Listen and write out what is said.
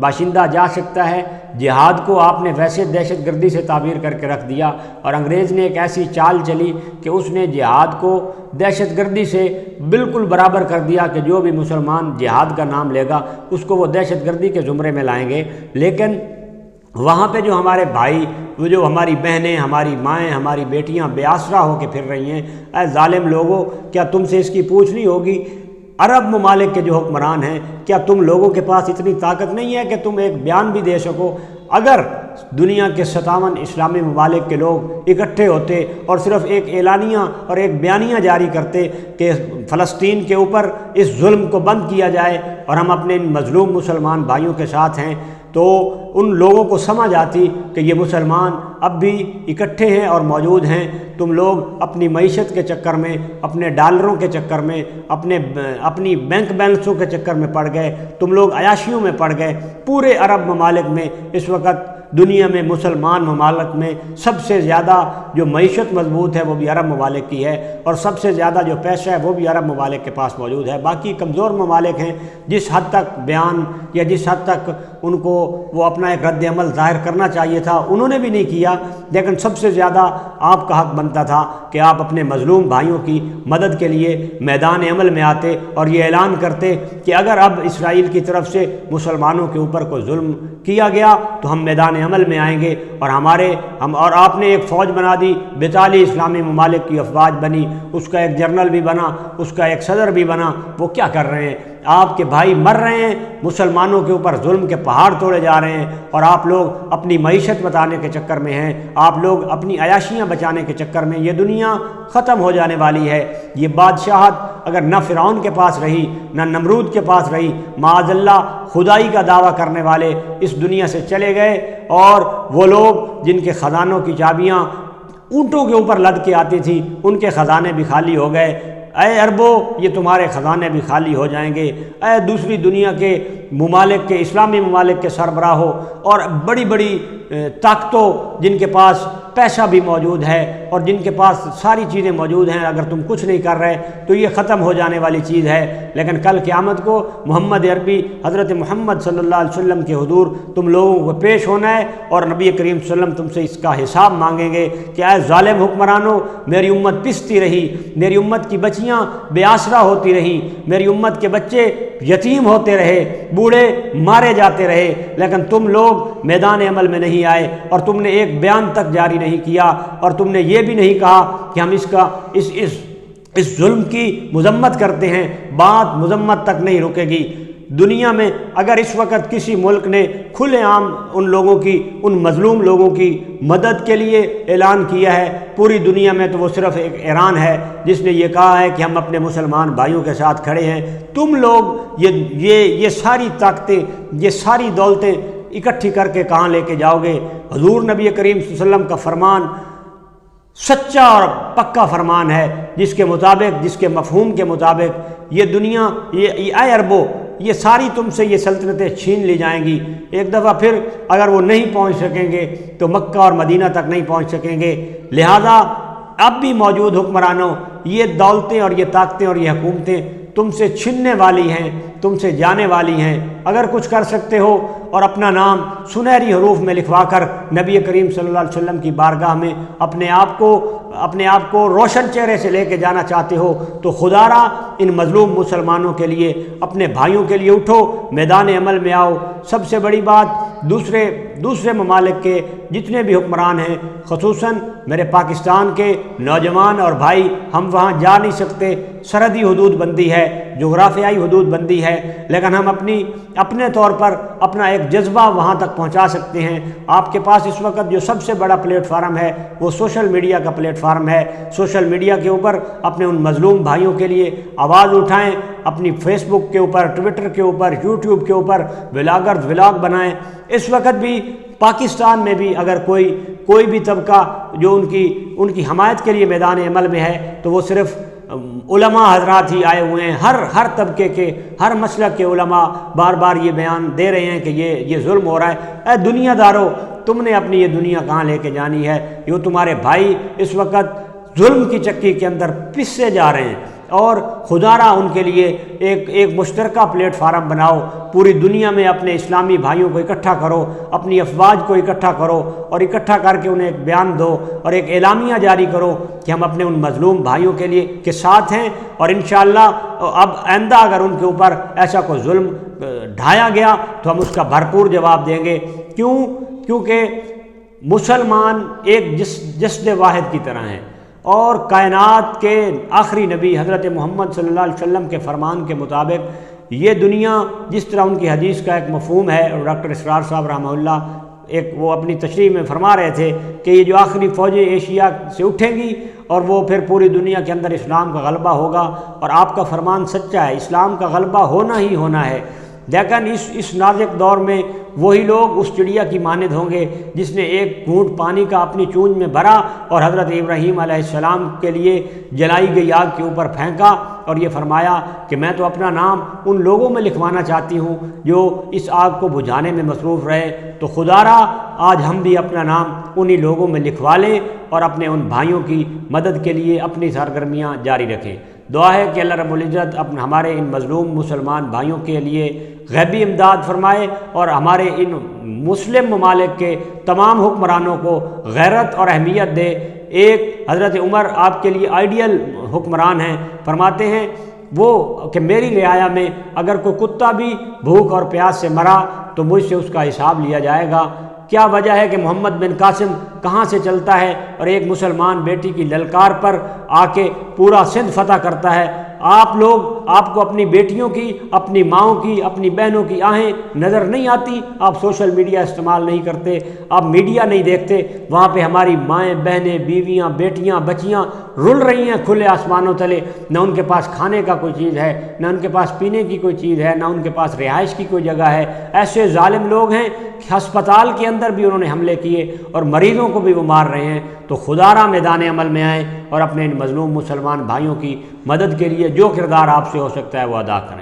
باشندہ جا سکتا ہے۔ جہاد کو آپ نے ویسے دہشت گردی سے تعبیر کر کے رکھ دیا، اور انگریز نے ایک ایسی چال چلی کہ اس نے جہاد کو دہشت گردی سے بالکل برابر کر دیا کہ جو بھی مسلمان جہاد کا نام لے گا اس کو وہ دہشت گردی کے زمرے میں لائیں گے۔ لیکن وہاں پہ جو ہمارے بھائی، وہ جو ہماری بہنیں، ہماری مائیں، ہماری بیٹیاں بے آسرا ہو کے پھر رہی ہیں، اے ظالم لوگوں، کیا تم سے اس کی پوچھ نہیں ہوگی؟ عرب ممالک کے جو حکمران ہیں، کیا تم لوگوں کے پاس اتنی طاقت نہیں ہے کہ تم ایک بیان بھی دے سکو؟ اگر دنیا کے 57 اسلامی ممالک کے لوگ اکٹھے ہوتے اور صرف ایک اعلانیہ اور ایک بیانیہ جاری کرتے کہ فلسطین کے اوپر اس ظلم کو بند کیا جائے اور ہم اپنے ان مظلوم مسلمان بھائیوں کے ساتھ ہیں، تو ان لوگوں کو سمجھ آتی کہ یہ مسلمان اب بھی اکٹھے ہیں اور موجود ہیں۔ تم لوگ اپنی معیشت کے چکر میں، اپنے ڈالروں کے چکر میں، اپنی بینک بیلنسوں کے چکر میں پڑ گئے، تم لوگ عیاشیوں میں پڑ گئے۔ پورے عرب ممالک میں اس وقت دنیا میں مسلمان ممالک میں سب سے زیادہ جو معیشت مضبوط ہے وہ بھی عرب ممالک کی ہے، اور سب سے زیادہ جو پیسہ ہے وہ بھی عرب ممالک کے پاس موجود ہے۔ باقی کمزور ممالک ہیں، جس حد تک بیان یا جس حد تک ان کو وہ اپنا ایک رد عمل ظاہر کرنا چاہیے تھا انہوں نے بھی نہیں کیا، لیکن سب سے زیادہ آپ کا حق بنتا تھا کہ آپ اپنے مظلوم بھائیوں کی مدد کے لیے میدان عمل میں آتے اور یہ اعلان کرتے کہ اگر اب اسرائیل کی طرف سے مسلمانوں کے اوپر کوئی ظلم کیا گیا تو ہم میدان عمل میں آئیں گے، اور آپ نے ایک فوج بنا دی، 42 اسلامی ممالک کی افواج بنی، اس کا ایک جنرل بھی بنا، اس کا ایک صدر بھی بنا۔ وہ کیا کر رہے ہیں؟ آپ کے بھائی مر رہے ہیں، مسلمانوں کے اوپر ظلم کے پہاڑ توڑے جا رہے ہیں، اور آپ لوگ اپنی معیشت بچانے کے چکر میں ہیں، آپ لوگ اپنی عیاشیاں بچانے کے چکر میں۔ یہ دنیا ختم ہو جانے والی ہے۔ یہ بادشاہت اگر نہ فرعون کے پاس رہی، نہ نمرود کے پاس رہی، معاذ اللہ خدائی کا دعویٰ کرنے والے اس دنیا سے چلے گئے، اور وہ لوگ جن کے خزانوں کی چابیاں اونٹوں کے اوپر لد کے آتی تھیں ان کے خزانے بھی خالی ہو گئے۔ اے عربو، یہ تمہارے خزانے بھی خالی ہو جائیں گے۔ اے دوسری دنیا کے ممالک کے، اسلامی ممالک کے سربراہوں اور بڑی بڑی طاقتوں جن کے پاس پیسہ بھی موجود ہے اور جن کے پاس ساری چیزیں موجود ہیں، اگر تم کچھ نہیں کر رہے تو یہ ختم ہو جانے والی چیز ہے۔ لیکن کل قیامت کو محمد عربی حضرت محمد صلی اللہ علیہ وسلم کے حضور تم لوگوں کو پیش ہونا ہے، اور نبی کریم صلی اللہ علیہ وسلم تم سے اس کا حساب مانگیں گے کہ اے ظالم حکمرانوں، میری امت پستی رہی، میری امت کی بچیاں بے آسرا ہوتی رہیں، میری امت کے بچے یتیم ہوتے رہے، بوڑھے مارے جاتے رہے، لیکن تم لوگ میدان عمل میں نہیں آئے، اور تم نے ایک بیان تک جاری نہیں کیا، اور تم نے یہ بھی نہیں کہا کہ ہم اس ظلم کی مذمت کرتے ہیں۔ بات مذمت تک نہیں رکے گی۔ دنیا میں اگر اس وقت کسی ملک نے کھلے عام ان لوگوں کی، ان مظلوم لوگوں کی مدد کے لیے اعلان کیا ہے پوری دنیا میں، تو وہ صرف ایک ایران ہے جس نے یہ کہا ہے کہ ہم اپنے مسلمان بھائیوں کے ساتھ کھڑے ہیں۔ تم لوگ یہ ساری طاقتیں، یہ ساری دولتیں اکٹھی کر کے کہاں لے کے جاؤ گے؟ حضور نبی کریم صلی اللہ علیہ وسلم کا فرمان سچا اور پکا فرمان ہے، جس کے مطابق، جس کے مفہوم کے مطابق یہ دنیا، اے عربو، یہ ساری تم سے یہ سلطنتیں چھین لی جائیں گی۔ ایک دفعہ پھر اگر وہ نہیں پہنچ سکیں گے تو مکہ اور مدینہ تک نہیں پہنچ سکیں گے۔ لہذا اب بھی موجود حکمرانوں، یہ دولتیں اور یہ طاقتیں اور یہ حکومتیں تم سے چھننے والی ہیں، تم سے جانے والی ہیں۔ اگر کچھ کر سکتے ہو اور اپنا نام سنہری حروف میں لکھوا کر نبی کریم صلی اللہ علیہ وسلم کی بارگاہ میں اپنے آپ کو روشن چہرے سے لے کے جانا چاہتے ہو، تو خدا را ان مظلوم مسلمانوں کے لیے، اپنے بھائیوں کے لیے اٹھو، میدان عمل میں آؤ۔ سب سے بڑی بات، دوسرے ممالک کے جتنے بھی حکمران ہیں، خصوصاً میرے پاکستان کے نوجوان اور بھائی، ہم وہاں جا نہیں سکتے، سرحدی حدود بندی ہے، جغرافیائی حدود بندی ہے، لیکن ہم اپنے طور پر اپنا ایک جذبہ وہاں تک پہنچا سکتے ہیں۔ آپ کے پاس اس وقت جو سب سے بڑا پلیٹ فارم ہے وہ سوشل میڈیا کا پلیٹ فارم ہے۔ سوشل میڈیا کے اوپر اپنے ان مظلوم بھائیوں کے لیے آواز اٹھائیں، اپنی فیس بک کے اوپر، ٹویٹر کے اوپر، یوٹیوب کے اوپر ولاگ بنائیں۔ اس وقت بھی پاکستان میں بھی اگر کوئی بھی طبقہ جو ان کی حمایت کے لیے میدان عمل میں ہے تو وہ صرف علماء حضرات ہی آئے ہوئے ہیں۔ ہر طبقے کے، ہر مسلک کے علماء بار بار یہ بیان دے رہے ہیں کہ یہ ظلم ہو رہا ہے۔ اے دنیا دارو، تم نے اپنی یہ دنیا کہاں لے کے جانی ہے؟ یہ تمہارے بھائی اس وقت ظلم کی چکی کے اندر پسے جا رہے ہیں۔ اور خدارہ ان کے لیے ایک مشترکہ پلیٹ فارم بناؤ، پوری دنیا میں اپنے اسلامی بھائیوں کو اکٹھا کرو، اپنی افواج کو اکٹھا کرو اور اکٹھا کر کے انہیں ایک بیان دو اور ایک اعلامیہ جاری کرو کہ ہم اپنے ان مظلوم بھائیوں کے ساتھ ہیں، اور انشاءاللہ اب آئندہ اگر ان کے اوپر ایسا کوئی ظلم ڈھایا گیا تو ہم اس کا بھرپور جواب دیں گے۔ کیونکہ مسلمان ایک جسد واحد کی طرح ہیں، اور کائنات کے آخری نبی حضرت محمد صلی اللہ علیہ وسلم کے فرمان کے مطابق یہ دنیا، جس طرح ان کی حدیث کا ایک مفہوم ہے، اور ڈاکٹر اسرار صاحب رحمہ اللہ وہ اپنی تشریح میں فرما رہے تھے کہ یہ جو آخری فوجیں ایشیا سے اٹھیں گی اور وہ پھر پوری دنیا کے اندر اسلام کا غلبہ ہوگا، اور آپ کا فرمان سچا ہے، اسلام کا غلبہ ہونا ہی ہونا ہے۔ لیکن اس نازک دور میں وہی لوگ اس چڑیا کی مانند ہوں گے جس نے ایک گھونٹ پانی کا اپنی چونچ میں بھرا اور حضرت ابراہیم علیہ السلام کے لیے جلائی گئی آگ کے اوپر پھینکا، اور یہ فرمایا کہ میں تو اپنا نام ان لوگوں میں لکھوانا چاہتی ہوں جو اس آگ کو بجھانے میں مصروف رہے۔ تو خدارہ آج ہم بھی اپنا نام انہی لوگوں میں لکھوا لیں اور اپنے ان بھائیوں کی مدد کے لیے اپنی سرگرمیاں جاری رکھیں۔ دعا ہے کہ اللہ رب العزت ہمارے ان مظلوم مسلمان بھائیوں کے لیے غیبی امداد فرمائے، اور ہمارے ان مسلم ممالک کے تمام حکمرانوں کو غیرت اور اہمیت دے۔ ایک حضرت عمر آپ کے لیے آئیڈیل حکمران ہیں، فرماتے ہیں وہ کہ میری رعایا میں اگر کوئی کتا بھی بھوک اور پیاس سے مرا تو مجھ سے اس کا حساب لیا جائے گا۔ کیا وجہ ہے کہ محمد بن قاسم کہاں سے چلتا ہے اور ایک مسلمان بیٹی کی للکار پر آ کے پورا سندھ فتح کرتا ہے؟ آپ کو اپنی بیٹیوں کی، اپنی ماؤں کی، اپنی بہنوں کی آہیں نظر نہیں آتی؟ آپ سوشل میڈیا استعمال نہیں کرتے، آپ میڈیا نہیں دیکھتے؟ وہاں پہ ہماری مائیں، بہنیں، بیویاں، بیٹیاں، بچیاں رل رہی ہیں کھلے آسمانوں تلے، نہ ان کے پاس کھانے کا کوئی چیز ہے، نہ ان کے پاس پینے کی کوئی چیز ہے، نہ ان کے پاس رہائش کی کوئی جگہ ہے۔ ایسے ظالم لوگ ہیں کہ ہسپتال کے اندر بھی انہوں نے حملے کیے اور مریضوں کو بھی وہ مار رہے ہیں۔ تو خدارہ میدان عمل میں آئیں اور اپنے ان مظلوم مسلمان بھائیوں کی مدد کے لیے جو کردار آپ سے ہو سکتا ہے وہ ادا کریں۔